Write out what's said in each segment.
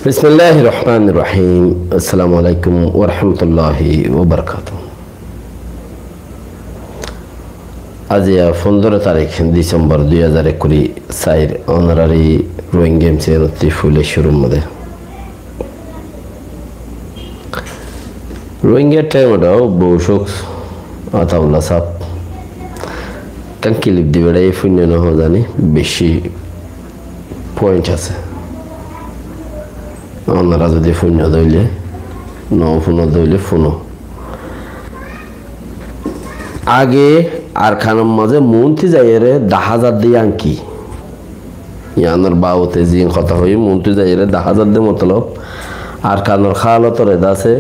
বিসমিল্লাহির রহমানির রহিম। আসসালামু আলাইকুম ওয়া রাহমাতুল্লাহি ওয়া বারাকাতুহু। আজ 15 তারিখ ডিসেম্বর 2020 অনারারি রোয়িং গেমসের ফুলে শুরুর মধ্যে রোহিঙ্গার টাইমটাও বৌশক আতাউল্লাহ সাহ কাঙ্কি লিপ দিবে এই শূন্য নহ জানি বেশি পয়েন্ট আছে। ওনারা যদি শূন্য দইলে ফোনো দইলে ফোনো আগে আর খানের মাঝে মন্ত্রী যাইরে 10,000 দিয়ে আঙ্কি ইয়ানোর বাউতে যে কথা হই মন্ত্রী যাইরে 10,000 দিয়ে মতলব আর খানোর খালতর এদা আছে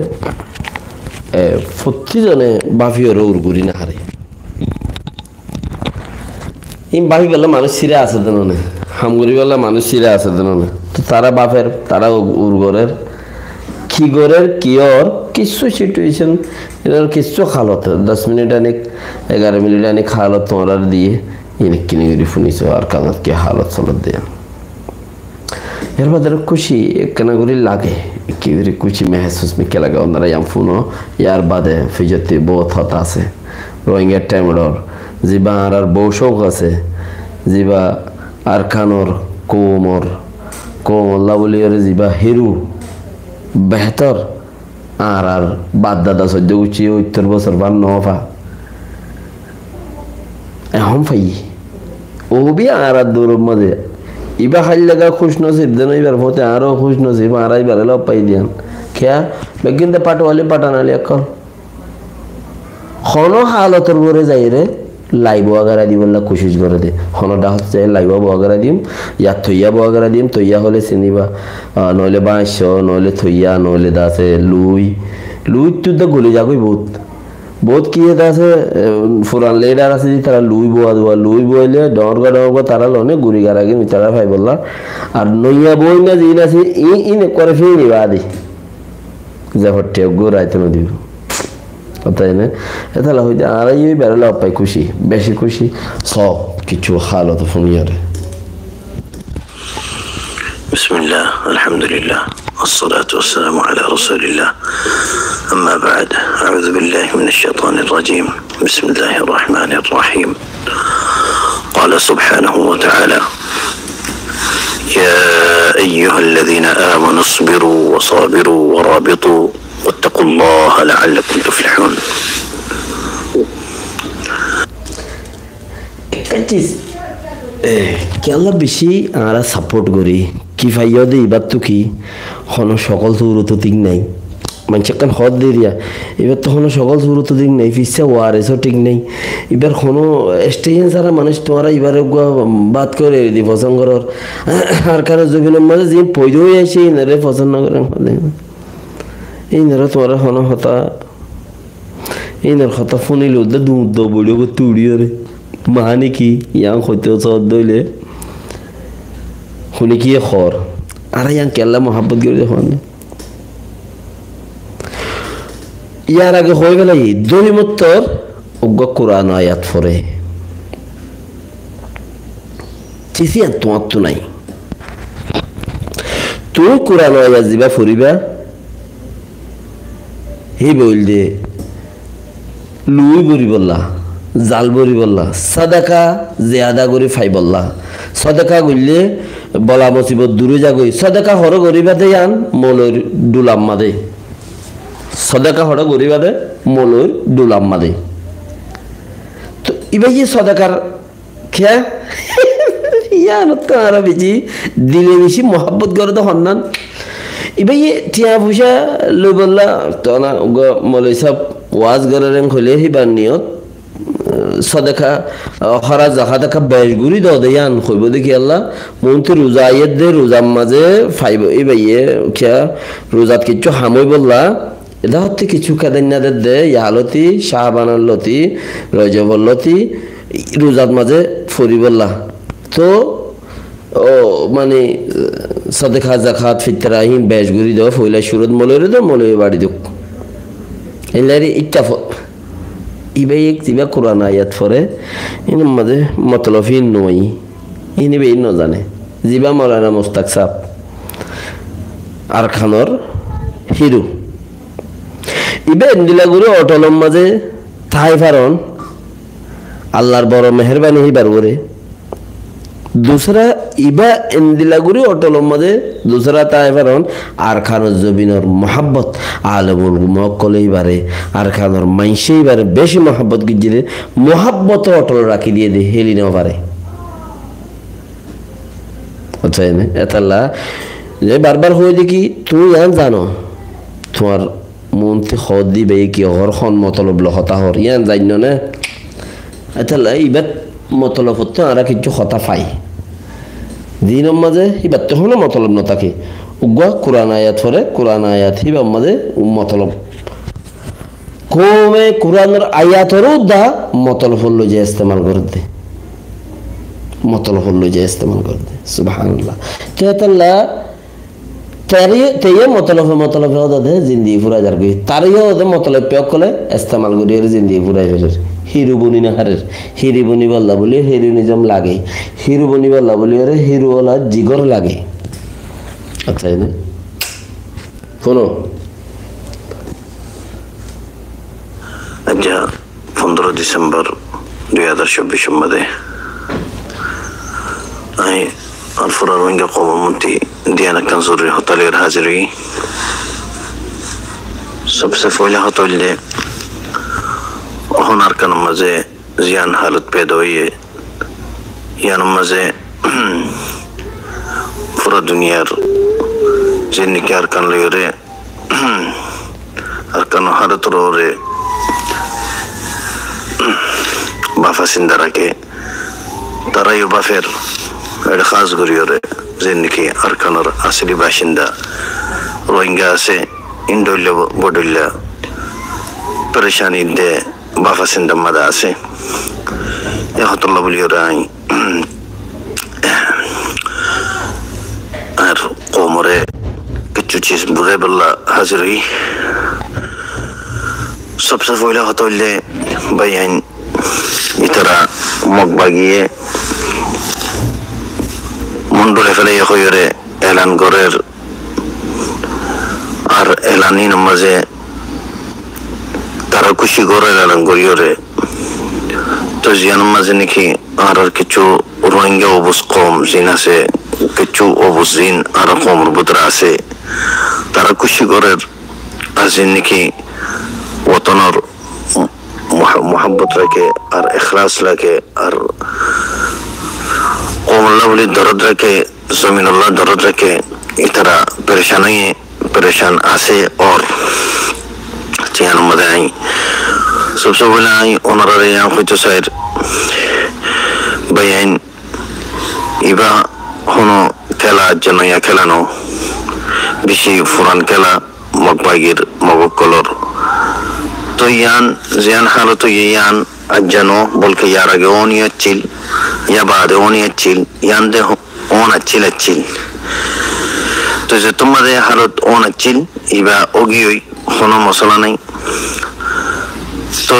প্রতিজনে বাফিওর উড়গুড়ি না হারে এই বাফি বেলা মানুষ ছিঁড়ে আছে দেনে হামগুড়ি বেলা মানুষ ছিঁড়ে আছে দেনে তো তারা বাফের তারা উর্গরের খিগরের কিয়র কিছু সিচুয়েশন এর কিছু খালত 10 মিনিট আনিক 11 মিনিট আনিক খালত তোমার দিয়ে ইনি কিনে গিয়ে শুনিছ আর কানত কি হালত চলত দেন এর বাদে খুশি একনা করে লাগে কি খুশি महसूस में क्या लगा ওনারা ইয়াম ফোনো ইয়ার বাদে ফিজতে বহুত হতা আছে রোহিঙ্গার টাইমর জিবা আর বৌশক আছে জিবা আর খানোর কোমল্লা বলির জিবা হিরু বেহতর আর বাদ দাদা সহ্য করছি 70 বছর বার নফা এখন ফাই ও বি আর দূর মধ্যে ইবা খাই লাগা খুশ নসিব দেন এবার হতে আরো খুশ নসিব আর এবার এলো পাই দিয়ান খেয়া বেগিনতে পাটওয়ালি পাটানালি এখন হনো হালতর করে যাই রে লাইভ ওয়াগারা দিব না কোশিশ করে দে হনোটা হচ্ছে লাইভ ওয়াগারা দিম ইয়া থইয়া ওয়াগারা দিম থইয়া হলে চিনিবা নইলে বাঁশ নইলে থইয়া নইলে দাসে লুই তো তো গলি যাগই বহুত কি আছে ফুরান লেডার আছে যে তারা লুই বইলে ডরগা তারা লনে গুড়ি গারাগে মিতারা ভাই বললা আর নইয়া বই না যে আছে ইনে করে ফেলি বাদি যা হটে গোরাইতে ন দিব তাই না এটা হইতে আর এই বেরলা পাই খুশি বেশি খুশি সব কিছু হালত ফুনিয়ারে বিসমিল্লাহ আলহামদুলিল্লাহ والصلاة والسلام على رسول الله أما بعد أعوذ بالله من الشيطان الرجيم بسم الله الرحمن الرحيم قال سبحانه وتعالى يا أيها الذين آمنوا اصبروا وصابروا ورابطوا واتقوا الله لعلكم تفلحون কি আল্লাহ বেশি আমরা সাপোর্ট করি কি ফাইয়া দে এবার তো কি হন সকল সুরত ঠিক নাই মানুষ একটা হদ দিয়ে দিয়া এবার তো হনো সকল সুরত ঠিক নাই ফিসা ওয়ারেসও ঠিক নেই এবার কোনো স্টেশন ছাড়া মানুষ তোমারা এবারে বাদ করে দি পছন্দ করার আর কারো জবিনের মাঝে যে পয়দা হয়ে আসে এই নারে পছন্দ করে এই নারে তোমারা হনো হতা এই নার হতা ফোনিল ওদের দুধ বড়িও করতে উড়িয়ে রে মাহানি কি ইয়াং হইতে সদ দইলে শুনি কি খর আর ইয়াং কেল্লা মহাব্বত করে দেখুন ইয়ার আগে হয়ে গেল দহিমত্তর অজ্ঞ কোরআন আয়াত ফরে চিসি আর তোমার তো নাই তুই কোরআন আয়াত দিবা ফরিবা হে বইল দে লুই বরি বললা জাল বরি বললা সাদাকা জিয়াদা করে ফাই বললা সদাকা গইলে বলা মুসিবত দূরে যাগই সদাকা হর গরিবাদে আন মলর ডুলাম্মা দে সদাকা হর গরিবাদে মলর ডুলাম্মা দে তো ইবাই সদাকার খেয়া ইয়ার তো আর বেশি দিলে বেশি মহাব্বত করে তো হন্নান ইবাই টিয়া পয়সা লই বললা তো না মলই সব ওয়াজ গরেন হলে হিবার নিয়ত সদাকা হরা জাকাতাকা বেশগুড়ি দ দেয়ান কইব দেখি আল্লাহ মন্ত্রী রোজা আইয়ের দে রোজার মাঝে ফাইব এই বাইয়ে খেয়া রোজাত কিছু হামই বললা এটা হচ্ছে কিছু কাদান্যাদের দে ইয়ালতি শাহবানার লতি রজবর লতি রোজাত মাঝে ফরি বললা তো ও মানে সদাকা জাকাত ফিতরাহিম বেশগুড়ি দ ফইলা সুরত মলরে দ মলরে বাড়ি দুক এলারি ইচ্ছা ইবাই এক জিবা কোরআন আয়াত ফরে ইন মাঝে মতলফিন নই ইনি বে ন জানে জিবা মৌলানা মুস্তাক সাহ আর খানোর হিরো ইবে এন্দিলাগুড়ি অটলম মাঝে তাই পারন আল্লাহর বড় মেহরবানি হিবার করে दूसरा इबा इंदिलागुरी অটলম মাঝে दूसरा তাই পারন আর খানোর জবিনর মোহাব্বত আলমুল মকলেই বারে আর খানোর মাইশেই বারে বেশি মোহাব্বত গিজিলে মোহাব্বত অটল রাখি দিয়ে দে হেলি নেওয়া পারে আচ্ছা এতাল্লা যে বারবার হয়ে দেখি তুমি জানো তোমার মনতে খদ দিবে কি হর খন মতলব লহতা হর ইয়ান জান্য না এতাল্লা ইবাত মতলব হতে আর কিছু কথা পাই দিনের মাঝে ইবাত তখন মতলব না থাকে উগা কোরআন আয়াত পরে কোরআন আয়াত হিবার মাঝে মতলব কোমে কোরআনের আয়াতরও দা মতলব হল যে ইস্তেমাল করে দে মতলব হল যে ইস্তেমাল করে দে সুবহানাল্লাহ তেতাল্লা তারিয়ে মতলব দে জিন্দিগি পুরা যার গই তারিয়ে ওদের মতলব পেক করে ইস্তেমাল করি জিন্দিগি পুরাই ফেলে হিরু বনি না হারের হিরি বনি বল্লা বলি হিরু নিজম লাগে হিরু বনি বল্লা বলি আরে হিরুওয়ালা জিগর লাগে আচ্ছা না শোনো আজ 15 ডিসেম্বর 2024 মধ্যে আমি আলফুরা রোহিঙ্গা কমিউনিটি দিয়ানা कंजूरी होटलेर हाजिरी सबसे पहले होटले होनार का नमाज़े जियान हालत पैदा हुई है या नमाज़े पूरा दुनिया जिन्हें क्या अरकान ले रहे अरकान हालत रो रहे बाफा सिंदरा के तारा यू बाफेर एड खास गुरी हो रहे जिन्हें की अरकान और असली बाशिंदा रोहिंग्या से इंडोले बोडुल्ला परेशानी दे बाफा सिंदा मदा से यह तो लबली हो रहा है और कोमरे कुछ चीज बुरे बल्ला हाजिरी सबसे पहले होटले बयान इतरा मकबागिये मंडले फले ये खोयरे ऐलान करेर और ऐलानी नमाज़े तारा खुशी करे ऐलान करियोरे तो जियान नमाज़े निकी और किचु रोहिंग्या ओबुस कौम जिना से किचु ओबुस जिन और कौम रुबुतरा से तारा खुशी करेर अजिन निकी वतन और मोहब्बत रखे और इखलास रखे और कौम अल्लाह वाली दर्द रखे ज़मीन अल्लाह दर्द रखे इतना परेशान आसे और चियान मदे आई सबसे पहले आई ओनरारे यहाँ कुछ साइड बयान इबा होनो खेला जनो या खेला नो बिशी फुरान खेला मकबागिर मगोकलर तो यान जियान हालो तो ये यान अज्जनो बोल के यार आगे ओनी अच्छिल या बाद ओनी अच्छिल यान दे ओन अच्छिल तो जो तुम्हारे हालत ओन अच्छिल इबा ओगी हुई कोनो मसला नहीं तो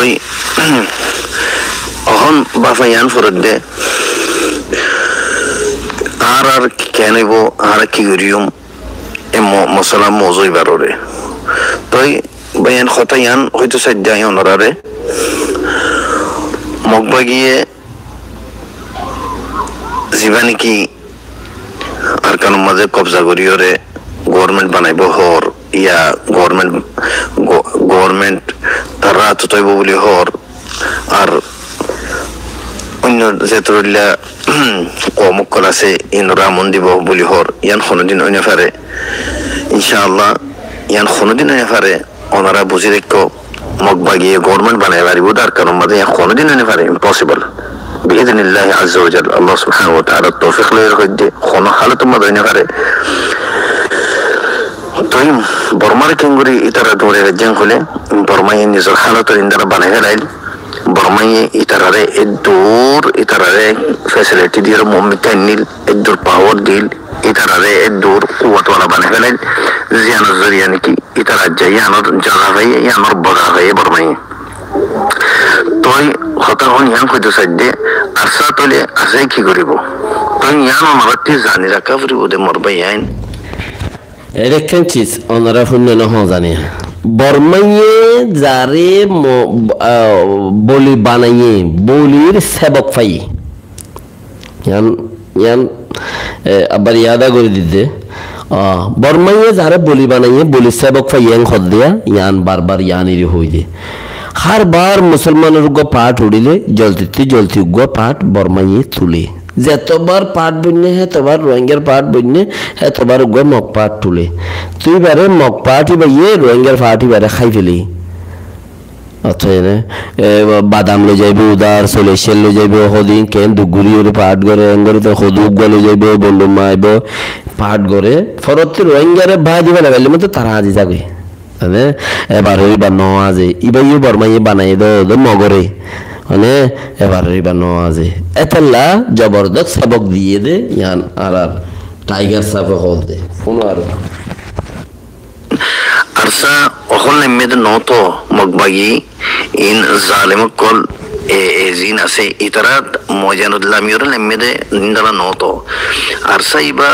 ओहन बाफा यान फरक दे आर कहने वो आर की गुरियम ए मसला मौजूद बारोरे तो बयान खोता यान हुई तो सज्जा ही होनरारे मकबागिये जीवानी की अरकान मजे कब्जा करियोरे गवर्नमेंट बनाइबो हर या गवर्नमेंट तारा ततइबो बोली हर और अन्य जेतरलिया कमकल আছে ইনরা মন দিব বলি হর ইয়ান কোনদিন অন্য পারে ইনশাআল্লাহ ইয়ান কোনদিন অন্য পারে ওনারা বুঝি দেখো মকবাগিয়ে গভর্নমেন্ট বানাই পারিব তার কারণ মধ্যে কোনদিন অন্য পারে ইম্পসিবল باذن الله عز وجل الله سبحانه وتعالى التوفيق له يرد خون حالته مدينه غره تويم برمار كنغري اترا دوري رجن خله برماي نزل حالته اندر بنه هلايل برماي اترا الدور اترا فاسيلتي دير ممتنيل الدور باور ديل اترا الدور قوه ولا بنه هلايل زيان الزرياني كي اترا جيان جغافي يا مربغافي برماي توي হতা হন ইয়াং হইতো সাইডে আরসা তলে আছে কি করিব তো ইয়ান আমারটি জানি রাখা ফুরি ওদের মরবাই আইন এরেকখান চিজ ওনারা শূন্য নহ জানি বর্মাইয়ে যারে বলি বানাইয়ে বলির সেবক ফাই ইয়ান ইয়ান আবার ইয়াদা করে দিতে বর্মাইয়ে যারে বলি বানাইয়ে বলি সেবক ফাই ইয়ান খদ দিয়া ইয়ান বারবার ইয়ানিরি হই দে হার বার মুসলমানের গো পাঠ উড়িলে জলতি গো পাঠ বর্মাইয়ে তুলে যতবার পাঠ বন্যে হেতবার রোহিঙ্গার পাঠ বন্যে হেতবার গো মগ পাঠ তুলে তুই বারে মগ পাঠ ইয়ে রোহিঙ্গার পাঠ বারে খাই ফেলি অথবা বাদাম লৈ যাইব উদার সলেশিয়াল লৈ যাইব সদিন কেন দুগুৰি ওরে পাঠ করে এঙ্গরে তো সদুক লৈ যাইব বন্ধু মাইব পাঠ করে ফরতে রোহিঙ্গারে ভাই দিবা লাগাইলে মতো তারা আজি যাবে মানে এবার হইবা ন আজি ইবাইও বর্মাইয়ে বানাই দো মগরে মানে এবার হইবা ন আজি এতলা জবরদস্ত সবক দিয়ে দে ইয়ান আর টাইগার সাফে হল দে কোন আর আরসা অহল নেমেদ নতো মগবাগি ইন জালিমকল জিন আছে ইতারাত মজানুল্লাহ মিয়র নেমেদে নিন্দলা নতো আরসা ইবা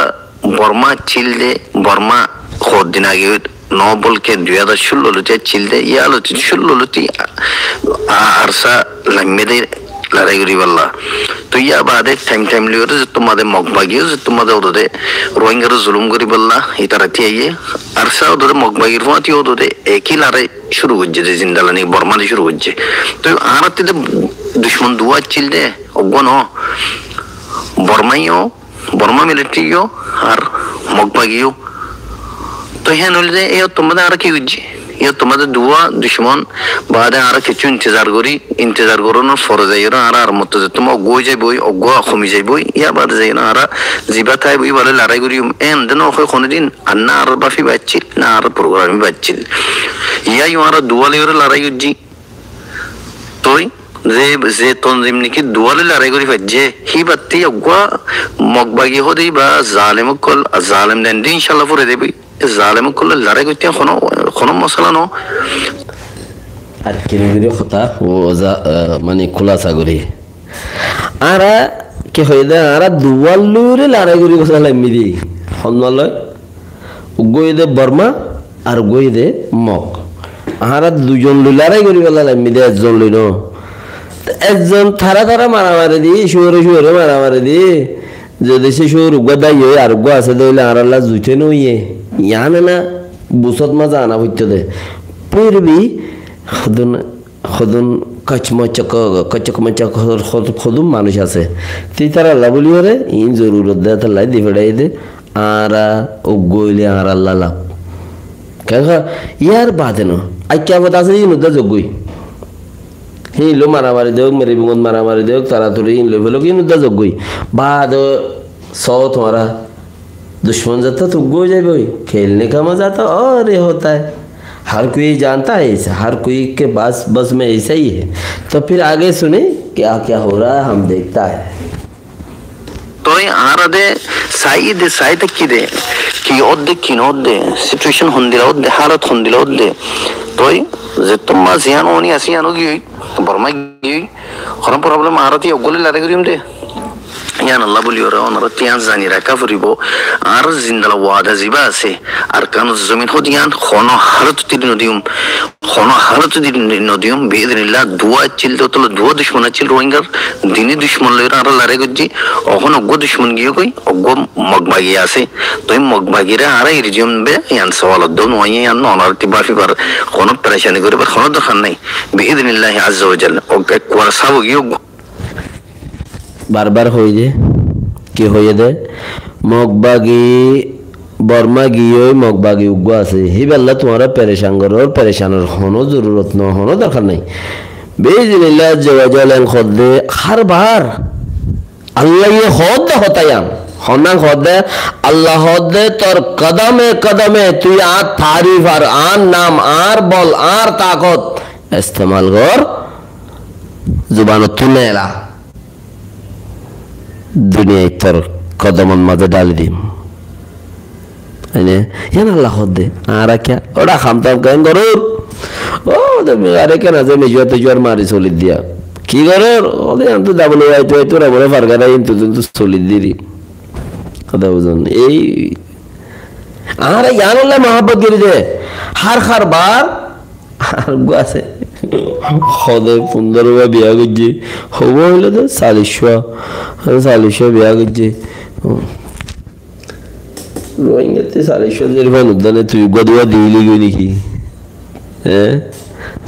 বর্মা চিলদে বর্মা খদিন আগে নবলকে 2016 চিলদে ইয়ালতি 16 আরসা নেমেদে লড়াই করি বললা তো ইয়া বাদে টাইম লিওরে যে তোমাদের মগবাগিও যে তোমাদের ওদে রোহিঙ্গার জুলুম করি বললা ইতারাতি আইয়ে আরসা ওদে মগবাগির ফাতি ওদে একই লড়াই শুরু হচ্ছে যে জিন্দালানি বর্মানি শুরু হচ্ছে তো আরাতে দুশ্মন দুয়া চিলদে অগন বর্মা মিলিটারিও আর মগবাগিও তো হ্যাঁ নইলে এ তোমাদের আর কি হচ্ছে তোমাদের দুয়া দুশ্মন বাদে আর কিছু ইন্তজার করানোর ফরজ যাই আর মতো যে তোমার গই যাইব অজ্ঞ কমি যাইব ইয়া বাদে যাই না আর জিবা থাই বই বলে লড়াই করি এন দেন কোনোদিন আর না আর বাফি বাচ্ছিল না আর প্রোগ্রামই বাচ্ছিল ইয়াই আর দুয়ালে লড়াই করছি তুই যে তনজিম নাকি দুয়ালে লড়াই করি পাচ্ছে হি বাত্তি অজ্ঞ মগবাগি হদি বা জালেম দেন দিন ইনশাল্লাহ পরে দেবি জালেম করলে লড়াই করতে কোনো মশলা ন আর কিনে কথা ও মানে খোলাসা করি আর কি হয়ে দে আর দুয়াল্লুরে লড়াই করি কথা লামি দি হন্নালয় গই দে বর্মা আর গই দে মগ আর দুজন লড়াই করি বলা লামি দে একজন লই ন একজন থারা মারামারি দি শুয়ারে মারামারি দি যদি সে শুয়ার উগ্র দায়ী হয় আর উগ্র আছে দইলে আর আল্লাহ জুইতে নইয়ে ইয়ানে না বুসত মাজা আনা হইতে দে পূর্বি সদন কচমচক মানুষ আছে তুই তার আল্লাহ বলি ওরে ইন জরুরত দে তাল্লাই দি ফেড়াই দে আর উগ্রইলে আর আল্লাহ লাভ কেন ইয়ার বাদে ন আইকা বাদ আছে ইনুদা যোগ্যই হিলো মারামারি দেওক মেরি বুঙত মারামারি দেওক তাড়াতাড়ি ইন লই ফেলো ইনুদা যোগ্যই বাদ सौ तुम्हारा दुश्मन जाता तो गो जाए भाई खेलने का मजा तो और ये होता है हर कोई जानता है ऐसा हर कोई के बस में ऐसा ही है तो फिर आगे सुने क्या क्या हो रहा है हम देखता है तो आरदे साई तक की दे कि ओदे किनोदे सिचुएशन होंदिला ओदे हालत होंदिला ओदे तो जे तुम्मा जियान होनी आसियान होगी बर्मा गई कोन प्रॉब्लम आरती ओगले लारे करिम दे ইয়ান আল্লাহ বলি ওরা ওনারা তিয়ান জানি রাখা ফুরিব আর জিন্দালা ওয়াদা জিবা আছে আর কান জমিন হদিয়ান খনো হারত নদিয়ম বিইদনিল্লাহ দুয়া চিল তো দুয়া দুশমন চিল রোহিঙ্গার দিনে দুশমন লইরা আর লড়াই করছি অখন অজ্ঞ দুশমন গিয়ে কই অজ্ঞ মগবাগি আছে তো মগবাগিরা আর রিজিয়ম বে ইয়ান সওয়াল দন ওয়াই ইয়ান ওনার তিবাফি বার কোনো পরেশানি করে বার কোনো দরকার নাই বিইদনিল্লাহ আজ্জা ওয়া জাল্লা ওকে কোরা সাবো গিয়ে বারবার হয়ে যে কি হয়ে দে মগবাগি বর্মা গিয়ে মগবাগি উগ্র আছে হি বেল্লা তোমার পেরেশান করো পেরেশানের কোনো জরুরত ন কোনো দরকার নাই বেজিনিল্লাহ জওয়াজালান খদে হারবার আল্লাহ খদ হতায়াম হনা খদে আল্লাহ খদে তোর কদমে তুই আর তারিফ আর নাম আর বল আর তাকত ইস্তেমাল কর জুবানত তুলে এলা দুনিয়ায় তোর কদমন মাঝে ডালি দিম ইয়ান আল্লাহ দে আর কে ওরা খামতাম কেন করো ও আরে কেন আছে মেজুয়ার তেজুয়ার মারি চলি দিয়া কি করো ওদের আনতে যাবো তোরা বলে ফারগারা কিন্তু চলি দিদি কথা বুঝুন এই আর ইয়ানুল্লাহ মহাব্বত গিরি দে হার বার আর আছে সদে 15 বিয়া করছে হব হইলে তো 40 বিয়া করছে রোহিঙ্গাতে 40 জরিমান উদ্যানে তুই গদুয়া দিলি গই নাকি হ্যাঁ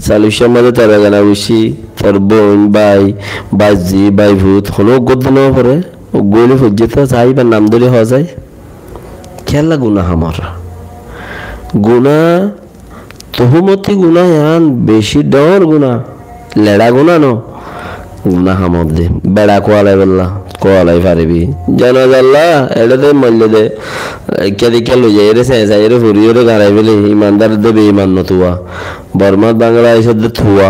40 মাঝে তারা গানা বসি তোর বোন বাজি ভূত হলো গদ্দান পরে ও গলি হজ্জে তো চাই বা নাম ধরে হওয়া যায় খেলা গুনা আমার গুনা তহুমতি গুনা ইয়ান বেশি ডর গুনা লেড়া গুনা ন গুনা হামদ দে বেড়া কোয়ালাই বললা কোয়ালাই পারিবি জানা জাল্লা এটা দে মল্য দে কে লই যায় রে চাই রে ফুরিয়ে রে গাড়াই বেলে ইমানদার দে বেঈমান নতুয়া বর্মাত বাংলা এসে দে থুয়া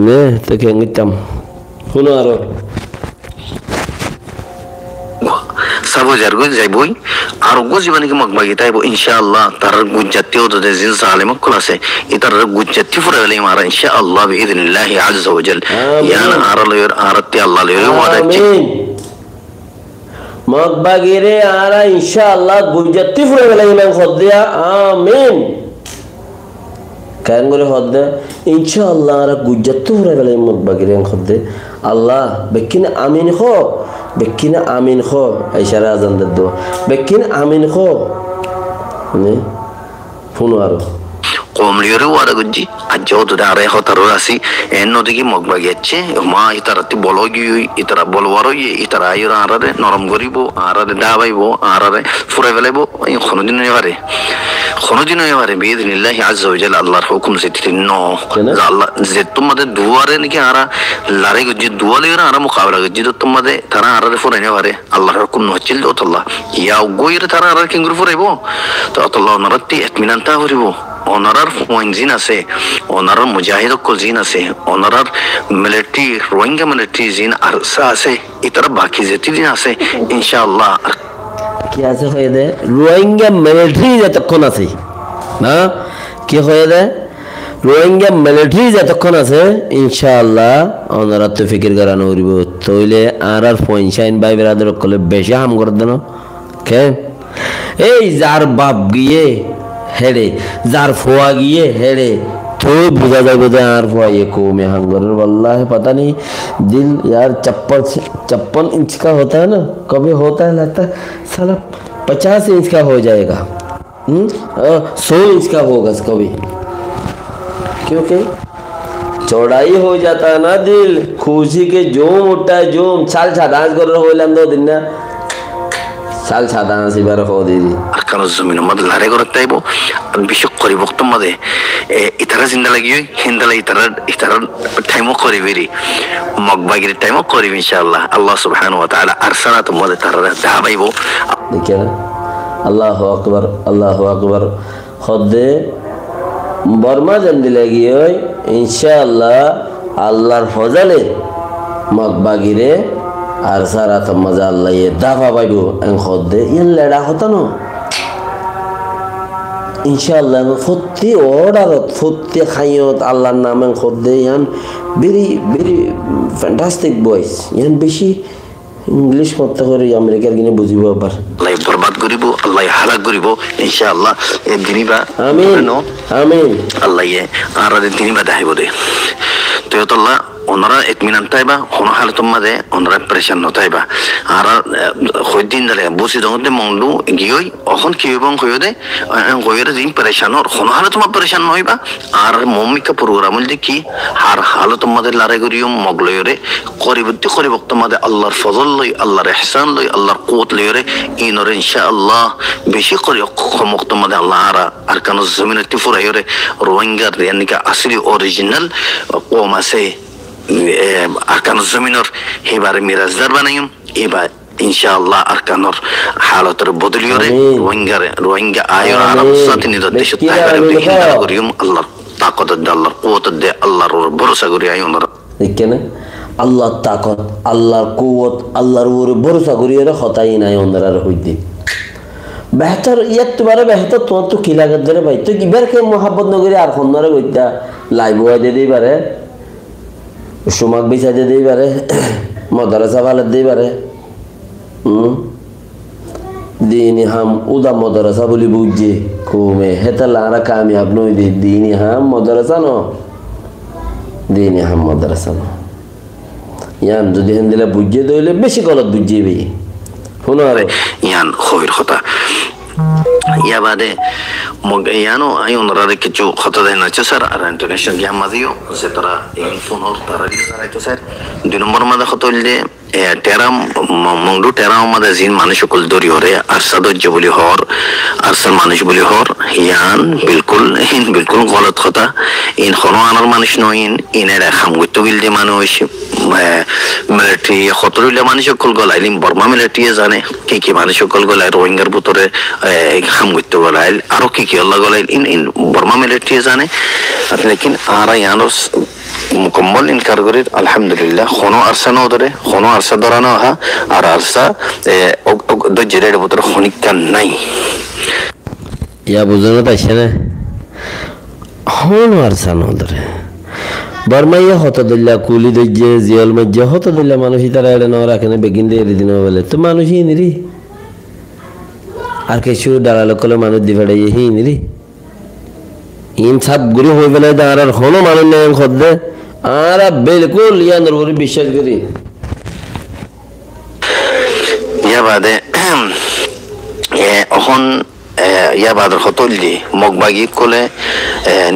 নে তো কেঙ্গিতাম শুনো আরো সাবজার গো যাইবই আর গো জীবনে কি মগবাগি তাইবো ইনশাআল্লাহ তার গুজ্জাতি ওদের জিন জালিম কল আছে এটার গুজ্জাতি ফুরা গেলে মারা ইনশাআল্লাহ বিইذنিল্লাহ আযজা ওয়া জাল ইয়ানা আরালয়র আরতি আল্লাহ লয়র ওয়াদাচ্ছি মগবাগিরে আরা ইনশাআল্লাহ গুজ্জাতি ফুরা গেলে ইমান খদিয়া আমিন কেন করে হদে ইনশাআল্লাহ আরা গুজ্জাতি ফুরা গেলে মগবাগিরে খদে আল্লাহ বেকিনে আমিন খো বেকিনে আমিন খো ইশারা আজান দে বেকিনে আমিন খো নে ফোন আরো কমলিয়রে ওয়াদা গজ্জি আজও তো দারে হতারো আসি এন নদিকে মগবাগি আছে মা ইতারাতি বলগি ইতারা বলওয়ারো ইতারা আইরা আরারে নরম করিব আরারে দাবাইব আরারে ফুরে ফেলাইব কোনদিন এবারে বিইذنিল্লাহ আযজা ওয়া জাল আল্লাহর হুকুম সেটি ন আল্লাহ যে তোমাদের দুয়ারে নাকি আরা লারে গজ্জি দুয়ালে আরা মুকাবলা গজ্জি তো তোমাদের তারা আরারে ফুরে নেবারে আল্লাহর হুকুম নচিল তো আল্লাহ ইয়া গইরে তারা আরা কিংগুর ফুরাইব তো আল্লাহ নরতি ইতমিনান তা করিব ওনারার পয়েন্ট জিন আছে ওনারার মুজাহিদ জিন আছে ওনারার মিলিটারি রোহিঙ্গা মিলিটারি জিন আর আছে ইতারা বাকি যেটি জিন আছে ইনশাআল্লাহ কি আছে হয়ে দে রোহিঙ্গা মিলিটারি যতক্ষণ আছে না কি হয়ে দে রোহিঙ্গা মিলিটারি যতক্ষণ আছে ইনশাআল্লাহ ওনারা তো ফিকির করানো করিব তইলে আর পয়সাইন ভাই বেরাদের কলে বেশি হাম করে দেন কে এই যার বাপ গিয়ে হেড়ে যার ফোয়া গিয়ে হেড়ে तो बुझा जाए बोले यार वो ये को में हंगर वल्लाह पता नहीं दिल यार 56 इंच का होता है ना कभी होता है लगता है साला 50 इंच का हो जाएगा 100 इंच का होगा कभी क्योंकि चौड़ाई हो जाता है ना दिल खुशी के जोम उठता है जोम साल डांस कर रहे हो लम 2 दिन ना साल डांस इबार हो दीदी আরকান জমিন মদ লারে করতে আইব বিশেষ করে বক্তব্য মধ্যে ইতারা জিন্দা লাগিয়ে হিন্দালা ইতারা টাইমও করিবিরি মগবাগির টাইমও করিবি ইনশাআল্লাহ আল্লাহ সুবহানাহু ওয়া তাআলা আরসালাত মধ্যে তারা দাবাইব দেখেন আল্লাহু আকবার খদে বর্মা জন্দি লাগিয়ে ইনশাআল্লাহ আল্লাহর ফজলে মগবাগিরে আর সারা তো মজা আল্লাহ দাফা পাইব এন খদে ইয়ান লেড়া হতো না ইনশাআল্লাহ ফত্তি অর্ডারত ফত্তি খাইয়ত আল্লাহর নামে খদে ইয়ান ভেরি ফ্যান্টাস্টিক বয়েস ইয়ান বেশি ইংলিশ করতে করে আমেরিকার কিনে বুঝিব আবার আল্লাহ বরবাদ করিব আল্লাহ হালাক করিব ইনশাআল্লাহ এই দিনিবা আমিন আল্লাহ আর দিনিবা দাইব দে তো আল্লাহ ওনারা ইতমিনান তাইবা কোন হালত মাঝে ওনারা প্রেশান নতাইবা আর হইদিন দালে বুঝি দতে মংলু গিয়ই অখন কি এবং হইদে হইরে দিন প্রেশানর কোন হালত মা প্রেশান নইবা আর মমিকা প্রোগ্রামল দি কি আর হালত মাঝে লারে গরিয়ম মগলয়রে করিবতি করিবক্ত মাঝে আল্লাহর ফজল লই আল্লাহর ইহসান লই আল্লাহর কুওত লইরে ইনরে ইনশাআল্লাহ বেশি করি ক্ষমক্ত মাঝে আল্লাহ আর কানো জমিনতি ফুরাইরে রোহিঙ্গার ইয়ানিকা আসলি অরিজিনাল কম আছে আরকান জমিনর এবারে মিরাজদার বানাইম এবার ইনশাআল্লাহ আরকানর হালতর বদলিয়রে রোহিঙ্গা আয়র আরব সাথে নিদর দেশ তাইবারে হিন্দা করিম আল্লাহর তাকত দে আল্লাহর কুওত দে আল্লাহর ভরসা করি আইনর দেখেন আল্লাহর তাকত আল্লাহর কুওত আল্লাহর উপর ভরসা করি এর হতাই নাই ওনার হইতে বেহতর ইয়াত তোমার বেহতর তোমার তো কি লাগত ধরে ভাই তো কিবার কে মোহাব্বত নগরী আর খন্নরে কইতা লাইভ হয়ে দিই পারে সুমাক বিচাইতে দিই পারে মদরসা ভালো দিই পারে দিনী হাম উদা মদরসা বলি বুঝছে কমে হেতা লারা কামিয়াব নই দে দিনী হাম মদরসা ন দিনী হাম মদরসা ন ইয়ান যদি হেন দিলে বুঝছে দইলে বেশি গলত বুঝছে বে শুনো আরে ইয়ান খবির কথা ইয়া বাদে ইয়ানো আই ওনারা কিছু কথা দেন আছে স্যার আর ইন্টারন্যাশনাল গিয়া মাদিও সে তারা এই ফোন হল তারা তো স্যার 2 নম্বর মাদা কথা হইলে টেরাম মংডু টেরাম মাদা জিন মানুষ সকল দরি হরে আর সাদজ্য বলি হর আর সার মানুষ বলি হর ইয়ান বিলকুল গলত কথা ইন হনো আনার মানুষ নইন ইনের খাম গইতো গিল যে মানুষ মিলিটারি খতরুল্লাহ মানুষ সকল গলাইলিম বর্মা মিলিটারি জানে কি মানুষ সকল গলাই রোহিঙ্গার ভিতরে খাম গইতো গলাইল আরো কি আল্লাহ গলাইল ইন বর্মা মিলিটারি জানে লেকিন আর ইয়ানোস মুকম্মল ইনকার করি আলহামদুলিল্লাহ কোনো আরসা ন ধরে কোনো আরসা ধরানো হা আর আরসা দজ্জের ভিতরে খনিকা নাই ইয়া বুঝানো পাইছে না কোনো আরসা ন ধরে বর্মাইয়া হতদুল্লাহ কুলি দজ্জে জিয়াল মজ্জে হতদুল্লাহ মানুষ তারা এড়ে নেওয়া রাখে না বেগিন দিয়ে দিন বলে তো মানুষই নিরি আর কিছু দাঁড়ালো কলে মানুষ দিভাড়াই হি নিরি ইন সব গুরু হয়ে গেলে আর হনো মানুষ নেই খদ্দে আর বিলকুল ইয়ানোর উপরে বিশ্বাস করি ইয়া বাদে এখন ইয়া বাদর হতলি মগবাগি কলে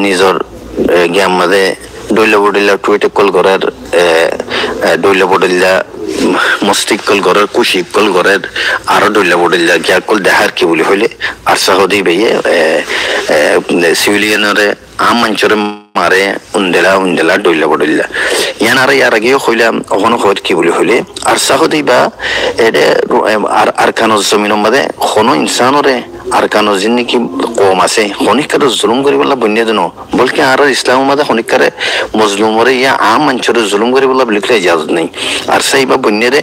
নিজর জ্ঞান মাঝে ডইলা বডিলা টুইটে কল করার ডইলা বডিলা মস্তিক কল করার কুশিক কল করার আরো ডইলা বডিলা গিয়া কল দেখার কি বলি হইলে আর সাহদি বেয়ে সিভিলিয়ানরে আmanchore মারে উন্দেলা ডইলা বডিলা ইয়ানারে ইয়ার আগে হইলাম ওখানে হইত কি বলি হইলে আর সাহদি বা এডে আর আরকানো জমিনের মধ্যে কোনো ইনসানরে আরকানো জিন্নি কি কম আছে খনিকারে জুলুম করি বলা বন্যা দেন বলকে আর ইসলামের মধ্যে খনিকারে মজলুমরে ইয়া আmanchore জুলুম করি বলা লিখলে ইজাজত নাই আর সেই বা বন্যারে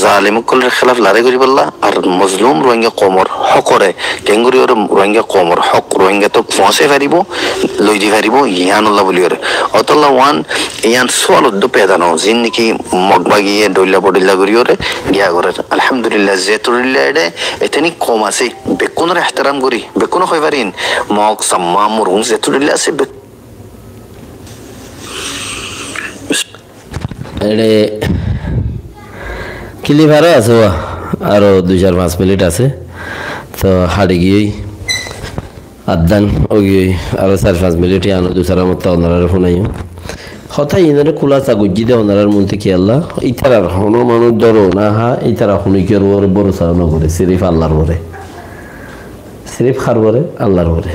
জালিম কলের খেলাফ লড়াই করি বলা আর মজলুম রোহিঙ্গা কমর হকরে কেঙ্গুরি ওর রোহিঙ্গা কমর হক রোহিঙ্গা তো পৌঁছে পারিব লই দি পারিব ইয়ানুল্লাহ বলি ওর অতল্লাহ ওয়ান ইয়ান সোয়ালুদ্দ পেদানো জিন্নিকি মগবাগিয়ে ডইলা বডিলা করি ওরে গিয়া করে আলহামদুলিল্লাহ জেতুরিল্লাহ এডে এতনি কম আছে বেকুনের এহতারাম করি বেকুন হই পারিন মগ সাম্মা মুরুং জেতুরিল্লাহ আছে এডে ক্লিভার আছে আরো 2-4-5 মিনিট আছে তো হাড়ে গিয়ে আদান ওই আরো 4-5 মিনিট আনো দুসারা মতো ওনারা ফোনাইও হঠাৎ ইনারে খোলা চাগুজি দে ওনারার মধ্যে কি আল্লাহ ইতারার হনো মানুষ ধরো না হা ইতারা হুনিকের ওর বড় সারানো করে সিরিফ আল্লাহর ওরে সিরিফ খার করে আল্লাহর ওরে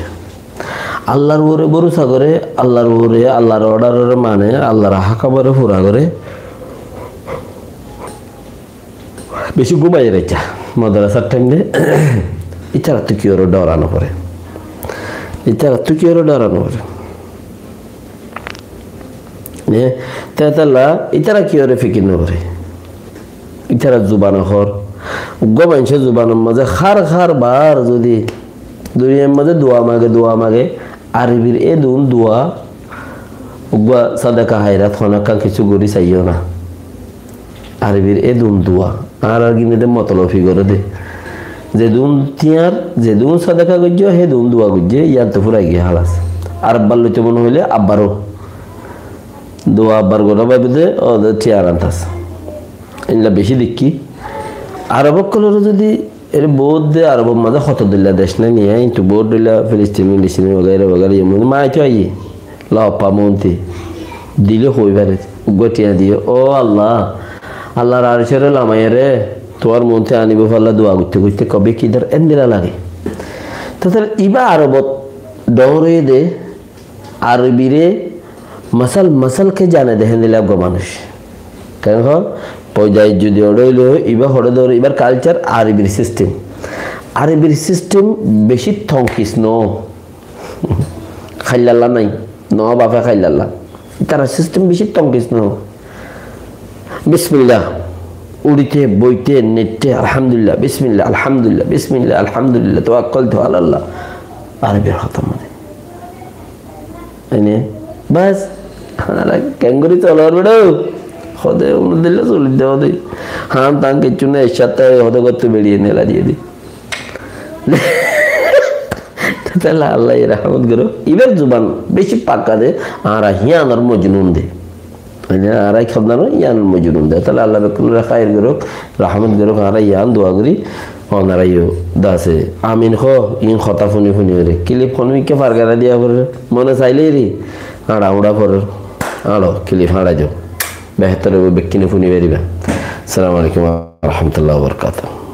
আল্লাহর ওরে ভরসা করে আল্লাহর ওরে আল্লাহর অর্ডারের মানে আল্লাহর হাকাবারে পুরা করে বেশি ঘুমাই রেখা মাদ্রাসার টাইমে ইতারা তো কি ওর ডরানো করে ইতারা তো কি ওর ডরানো করে তেতাল্লা ইতারা কি ওরে ফিকির নকরে ইতারা জুবানো হর গোমাংসে জুবানোর মাঝে খার বার যদি দুনিয়ার মাঝে দোয়া মাগে আরবির এ দুন দোয়া উগা সাদাকা হায়রাত হনাকা কিছু গরি চাইও না আরবির এ দুন দোয়া আর কিন্তু মতলফি করে দে যে দুন তিয়ার যে দুন সাদাকা গজ্জ হে দুন দোয়া গজ্জে ইয়ার তো ফুরাই গিয়ে হালাস আর আব্বার লইতে মনে হইলে আব্বারও দোয়া আব্বার গোটা ভাবে দে ও তিয়ার আনতাস এগুলা বেশি দেখি আরব কলর যদি এর বোধ দে আরব মাঝে হত দিল্লা দেশ না নিয়ে কিন্তু বোধ দিল্লা ফিলিস্তিনি লিস্তিনি বগেরা এমন মাই তো আইয়ে লাপা মন্তি দিলে হইবারে গটিয়া দিয়ে ও আল্লাহর আরশেরে লামাইরে তোর মনতে আনিব ফাল্লা দোয়া করতে কবে কি ধর এন্দিরা লাগে তাহলে ইবা আরবত ডরে দে আরবিরে মাসালকে জানে দেখেন দিলে গো মানুষ কেন পয়দায় যদি অড়ইল ইবা হড়ে ধরে এবার কালচার আরবির সিস্টেম বেশি থংকিস ন খাইলাল্লা নাই ন বাপে খাইলাল্লা তারা সিস্টেম বেশি থংকিস ন বিসমিল্লাহ উড়িতে বইতে নেটে আলহামদুলিল্লাহ বিসমিল্লাহ আলহামদুলিল্লাহ তাওয়াক্কালতু আলাল্লাহ আরবির খতম মানে এনে বাস ক্যাঙ্গুরি চলার বেড়ো হদে দিলে চলি দেওয়া দিই হাম তাং কিছু না এর সাথে হদে করতে বেরিয়ে নেলা দিয়ে দিই তাহলে আল্লাহ রহমত করো এবার জুবান বেশি পাক্কা দে আর হিয়ানোর মজনুন দে আরাই খাবনানো ইয়ানোর মজনুন দে তাহলে আল্লাহ বেকুল্লা খায়ের করুক রহমত করুক আর ইয়ান দোয়া করি অনারাইও দাসে আমিন খ ইন খতা ফুনি ফুনি রে ক্লিপ খনমিকে ফারগারা দিয়া করে মনে চাইলে রে আড়া উড়া করে আড়ো ক্লিপ হাঁড়া যাও বেহতর বেকিনে ফুনি বেরিবা আসসালামু আলাইকুম ওয়া রাহমাতুল্লাহি ওয়া বারাকাতুহু